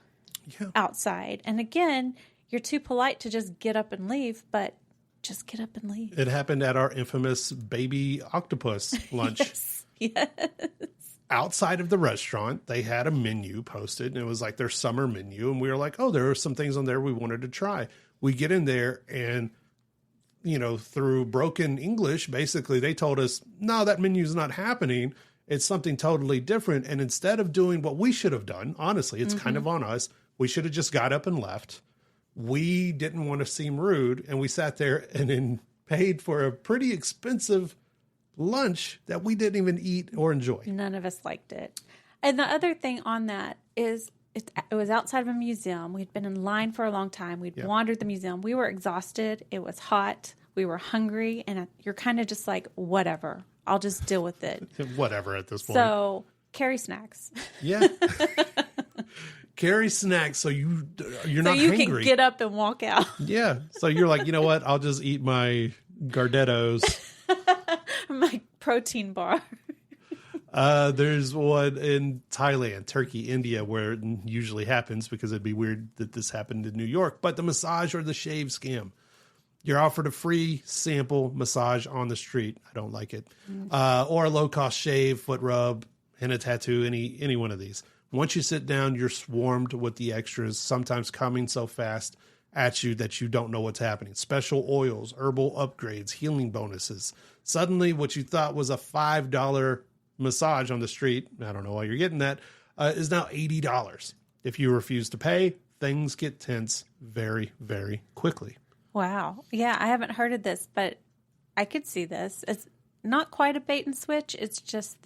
outside. And again... You're too polite to just get up and leave, but just get up and leave. It happened at our infamous baby octopus lunch. Yes. Outside of the restaurant, they had a menu posted, and it was like their summer menu. And we were like, oh, there are some things on there we wanted to try. We get in there, and, through broken English, basically, they told us, no, that menu is not happening. It's something totally different. And instead of doing what we should have done, honestly, it's kind of on us. We should have just got up and left. We didn't want to seem rude, and we sat there and then paid for a pretty expensive lunch that we didn't even eat or enjoy. None of us liked it. And the other thing on that is it was outside of a museum. We'd been in line for a long time. We'd wandered the museum. We were exhausted. It was hot. We were hungry. And you're kind of just like, whatever. I'll just deal with it. Whatever at this point. So carry snacks. Yeah. Carry snacks so you're not hungry. So you can get up and walk out. Yeah. So you're like, you know what? I'll just eat my Gardettos. My protein bar. There's one in Thailand, Turkey, India, where it usually happens because it'd be weird that this happened in New York. But the massage or the shave scam. You're offered a free sample massage on the street. I don't like it. Or a low-cost shave, foot rub, henna tattoo, any one of these. Once you sit down, you're swarmed with the extras, sometimes coming so fast at you that you don't know what's happening. Special oils, herbal upgrades, healing bonuses. Suddenly, what you thought was a $5 massage on the street, I don't know why you're getting that, is now $80. If you refuse to pay, things get tense very, very quickly. Wow. Yeah, I haven't heard of this, but I could see this. It's not quite a bait and switch. It's just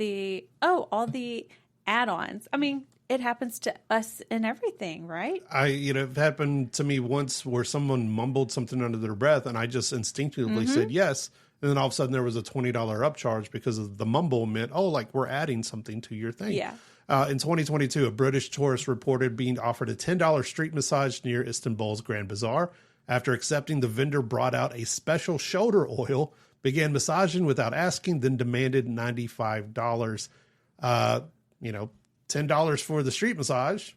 all the add-ons. I mean, it happens to us in everything, right? It happened to me once where someone mumbled something under their breath and I just instinctively said yes. And then all of a sudden there was a $20 upcharge because of the mumble meant, we're adding something to your thing. Yeah. In 2022, a British tourist reported being offered a $10 street massage near Istanbul's Grand Bazaar. After accepting, the vendor brought out a special shoulder oil, began massaging without asking, then demanded $95. $10 for the street massage,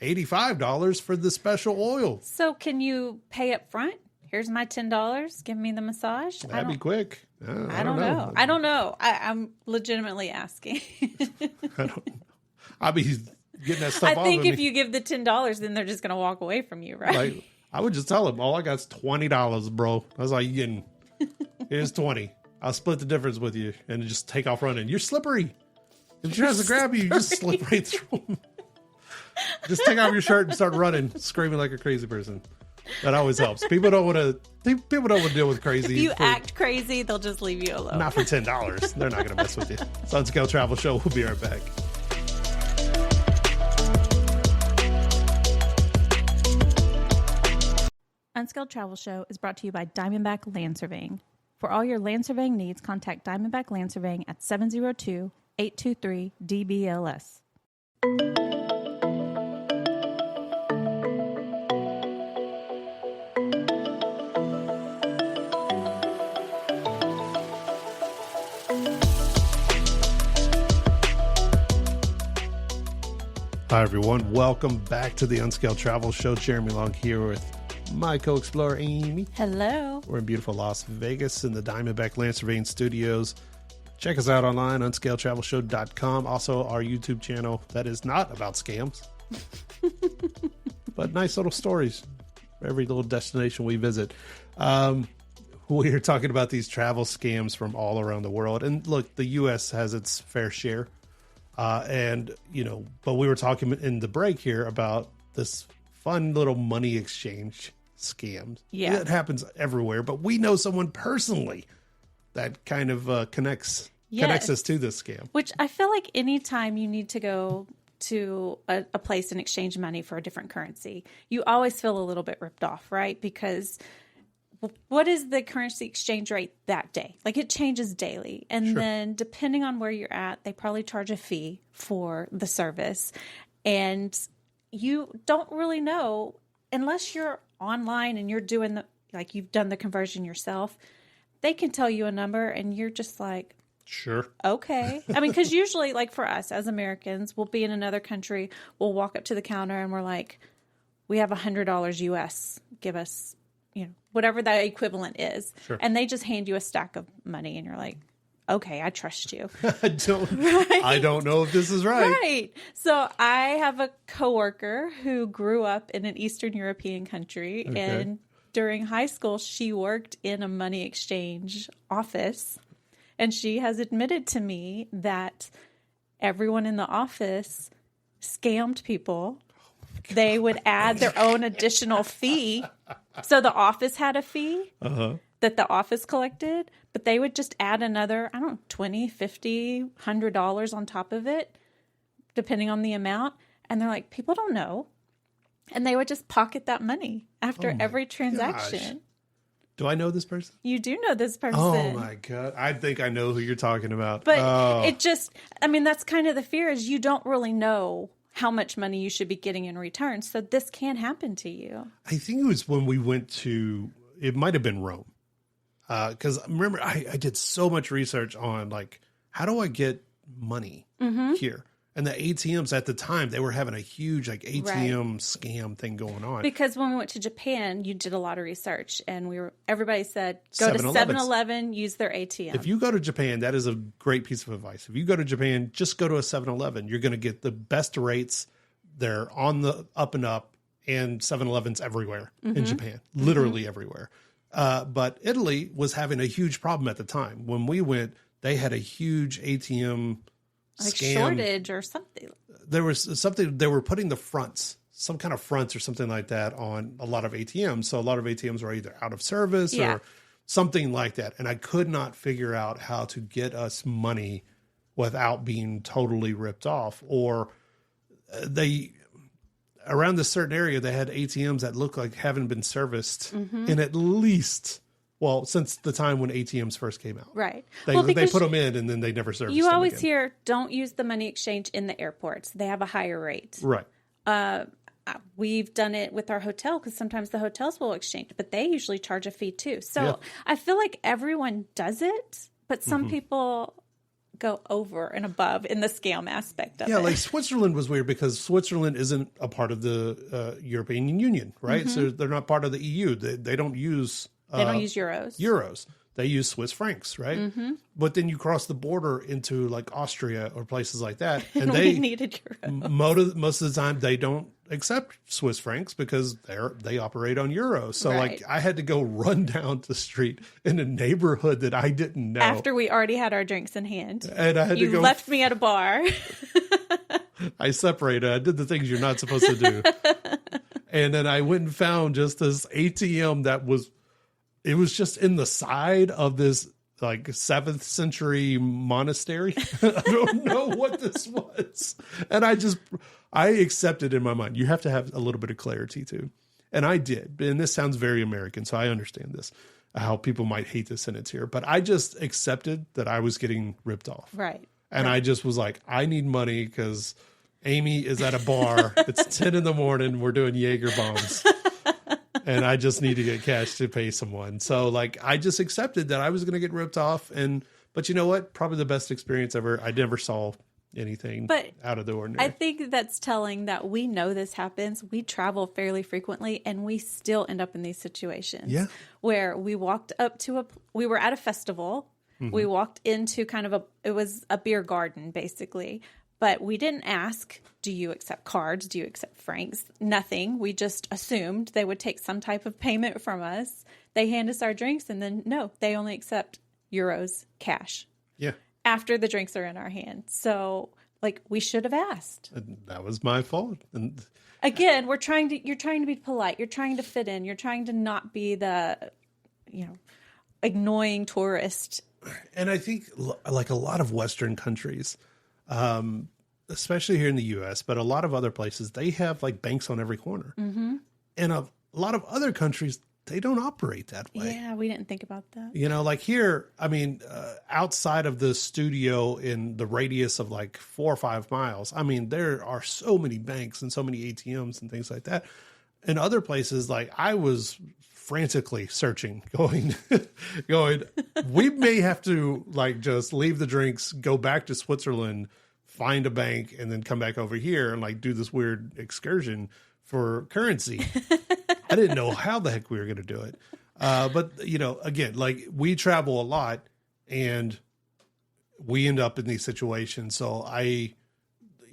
$85 for the special oil. So can you pay up front? Here's my $10. Give me the massage. That'd be quick. I don't know. I don't know. I'm legitimately asking. I don't know. I'll be getting that stuff off of me. I think if you give the $10, then they're just going to walk away from you, right? Like, I would just tell them, all I got is $20, bro. I was like, here's 20. I'll split the difference with you and just take off running. You're slippery. If he tries to grab you, you just slip right through him. Just take off your shirt and start running, screaming like a crazy person. That always helps. People don't want to deal with crazy. If you act crazy, they'll just leave you alone. Not for $10. They're not going to mess with you. Sunscale Travel Show. We'll be right back. Unskilled Travel Show is brought to you by Diamondback Land Surveying. For all your land surveying needs, contact Diamondback Land Surveying at 702-823-DBLS. Hi, everyone. Welcome back to the Unscaled Travel Show. Jeremy Long here with my co-explorer, Amy. Hello. We're in beautiful Las Vegas in the Diamondback Land Surveying Studios. Check us out online, unscaledtravelshow.com. Also, our YouTube channel that is not about scams, but nice little stories for every little destination we visit. We are talking about these travel scams from all around the world. And look, the U.S. has its fair share. But we were talking in the break here about this fun little money exchange scams. Yeah. It happens everywhere, but we know someone personally that kind of connects us to this scam. Which I feel like anytime you need to go to a place and exchange money for a different currency, you always feel a little bit ripped off, right? Because what is the currency exchange rate that day? Like, it changes daily. And then depending on where you're at, they probably charge a fee for the service. And you don't really know unless you're online and you're doing you've done the conversion yourself. They can tell you a number and you're just like, sure. Okay. I mean, because usually, like, for us as Americans, we'll be in another country. We'll walk up to the counter and we're like, we have $100 US. Give us, whatever that equivalent is. Sure. And they just hand you a stack of money and you're like, okay, I trust you. I don't know if this is right. Right. So I have a coworker who grew up in an Eastern European country. Okay. And during high school, she worked in a money exchange office. And she has admitted to me that everyone in the office scammed people. They would add their own additional fee. So the office had a fee that the office collected, but they would just add another, I don't know, $20, $50, $100 on top of it, depending on the amount. And they're like, people don't know. And they would just pocket that money after every transaction. Gosh. Do I know this person? You do know this person. Oh, my God. I think I know who you're talking about. But it just, that's kind of the fear, is you don't really know how much money you should be getting in return. So this can happen to you. I think it was when we went to, it might have been Rome. Because remember, I did so much research on, like, how do I get money here? And the ATMs at the time, they were having a huge, like, ATM scam thing going on. Because when we went to Japan, you did a lot of research, and everybody said, go to 7-Elevens. 7-Eleven, use their ATM. If you go to Japan, that is a great piece of advice. If you go to Japan, just go to a 7-Eleven. You're going to get the best rates. They're on the up and up, and 7-Elevens everywhere in Japan, literally everywhere. But Italy was having a huge problem at the time. When we went, they had a huge ATM scam. Shortage or something. There was something, they were putting the fronts, some kind of fronts or something like that on a lot of ATMs. So a lot of ATMs were either out of service or something like that. And I could not figure out how to get us money without being totally ripped off. Or around this certain area, they had ATMs that looked like haven't been serviced in at least, since the time when ATMs first came out. Right. They put them in and then they never serviced them You always again. hear, don't use the money exchange in the airports. They have a higher rate. Right. We've done it with our hotel because sometimes the hotels will exchange, but they usually charge a fee too. So I feel like everyone does it, but some people go over and above in the scam aspect of it. Yeah, like Switzerland was weird because Switzerland isn't a part of the European Union, right? So they're not part of the EU. They don't use... They don't use euros. They use Swiss francs, right? But then you cross the border into like Austria or places like that, and we needed euros. Most of the time they don't accept Swiss francs because they operate on euros. So like I had to go run down the street in a neighborhood that I didn't know after we already had our drinks in hand, and I had to go. You left me at a bar. I separated. I did the things you're not supposed to do, and then I went and found just this ATM that was. It was just in the side of this like 7th century monastery. I don't know what this was. And I accepted in my mind. You have to have a little bit of clarity too. And I did. And this sounds very American, so I understand this, how people might hate this sentence here. But I just accepted that I was getting ripped off. Right. And I just was like, I need money because Amy is at a bar. It's 10 in the morning. We're doing Jaeger bombs. And I just need to get cash to pay someone. So like, I just accepted that I was going to get ripped off. But you know what? Probably the best experience ever. I never saw anything out of the ordinary. I think that's telling that we know this happens. We travel fairly frequently and we still end up in these situations. Yeah. Where we walked up to we were at a festival. Mm-hmm. We walked into it was a beer garden basically, but we didn't ask, do you accept cards? Do you accept francs? Nothing. We just assumed they would take some type of payment from us. They hand us our drinks and then no, they only accept euros, cash. Yeah. After the drinks are in our hand. So like we should have asked. And that was my fault. And again, you're trying to be polite. You're trying to fit in. You're trying to not be the, annoying tourist. And I think like a lot of Western countries, especially here in the US, but a lot of other places, they have like banks on every corner. Mm-hmm. And a lot of other countries, they don't operate that way. Yeah, we didn't think about that. Like here, I mean, outside of the studio in the radius of like 4 or 5 miles, I mean, there are so many banks and so many ATMs and things like that. In other places, like I was frantically searching, going, we may have to like just leave the drinks, go back to Switzerland, find a bank, and then come back over here and like do this weird excursion for currency. I didn't know how the heck we were going to do it. But, again, like we travel a lot and we end up in these situations. So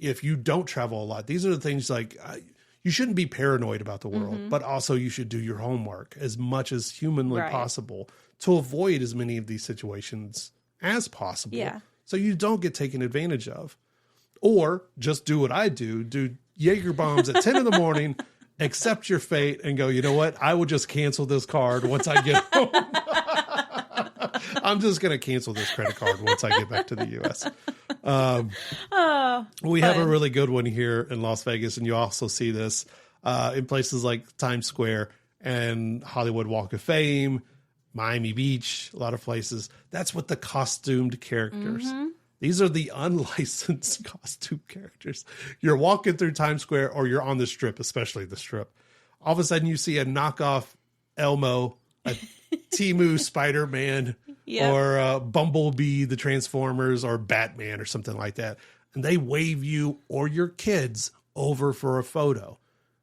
if you don't travel a lot, these are the things like you shouldn't be paranoid about the world, mm-hmm. but also you should do your homework as much as humanly possible to avoid as many of these situations as possible. Yeah. So you don't get taken advantage of. Or just do what I do Jaeger bombs at 10 in the morning, accept your fate and go, you know what? I will just cancel this card once I get home. I'm just going to cancel this credit card once I get back to the U.S. We have a really good one here in Las Vegas, and you also see this in places like Times Square and Hollywood Walk of Fame, Miami Beach, a lot of places. That's what the costumed characters. Mm-hmm. These are the unlicensed costume characters. You're walking through Times Square or you're on the Strip, especially the Strip. All of a sudden you see a knockoff Elmo, a Temu Spider-Man, or Bumblebee, the Transformers, or Batman or something like that. And they wave you or your kids over for a photo.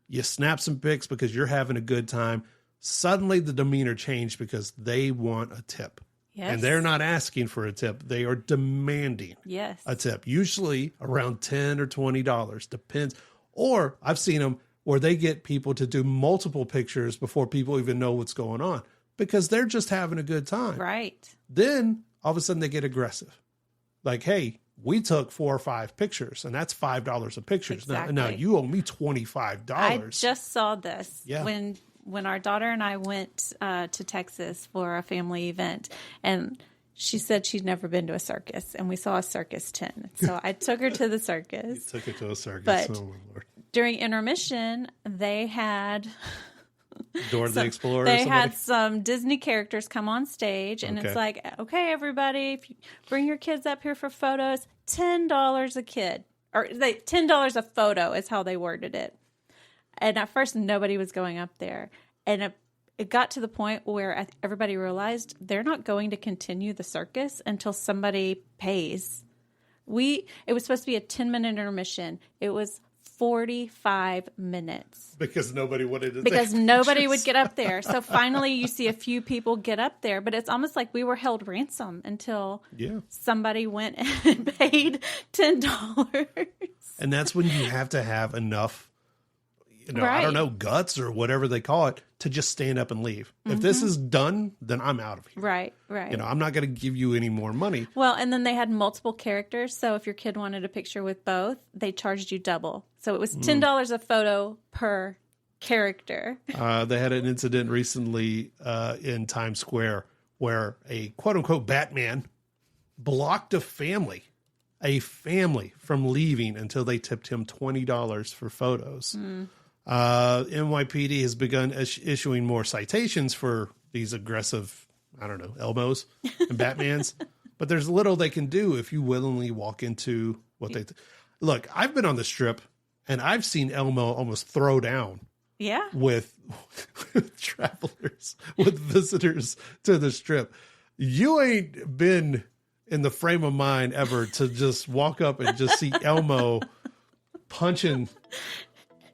You snap some pics because you're having a good time. Suddenly the demeanor changed because they want a tip. Yes. And they're not asking for a tip. They are demanding a tip, usually around $10 or $20, depends. Or I've seen them where they get people to do multiple pictures before people even know what's going on because they're just having a good time. Right. Then all of a sudden they get aggressive. Like, hey, we took 4 or 5 pictures and that's $5 a picture. Exactly. Now you owe me $25. I just saw this when our daughter and I went to Texas for a family event, and she said she'd never been to a circus, and we saw a circus tent. So I took her to the circus. You took her to a circus. But oh, my Lord. During intermission, they had Dora the Explorer. They had some Disney characters come on stage, and it's like, okay, everybody, if you bring your kids up here for photos, $10 a kid, or $10 a photo is how they worded it. And at first, nobody was going up there. And it got to the point where everybody realized they're not going to continue the circus until somebody pays. It was supposed to be a 10-minute intermission. It was 45 minutes. Because nobody wanted to Because nobody would get up there. So finally, you see a few people get up there. But it's almost like we were held ransom until somebody went and paid $10. And that's when you have to have enough I don't know, guts or whatever they call it, to just stand up and leave. Mm-hmm. If this is done, then I'm out of here. Right. I'm not going to give you any more money. Well, and then they had multiple characters. So if your kid wanted a picture with both, they charged you double. So it was $10 a photo per character. They had an incident recently in Times Square where a quote-unquote Batman blocked a family from leaving until they tipped him $20 for photos. NYPD has begun issuing more citations for these aggressive, I don't know, Elmos and Batmans. But there's little they can do if you willingly walk into what they... Look, I've been on the Strip, and I've seen Elmo almost throw down. Yeah. With travelers, with visitors to the Strip. You ain't been in the frame of mind ever to just walk up and just see Elmo punching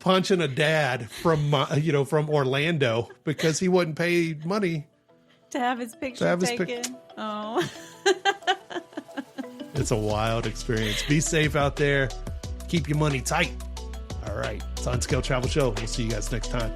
a dad from Orlando because he wouldn't pay money to have his picture taken. Oh. It's a wild experience. Be safe out there. Keep your money tight. All right. It's On Scale Travel Show. We'll see you guys next time.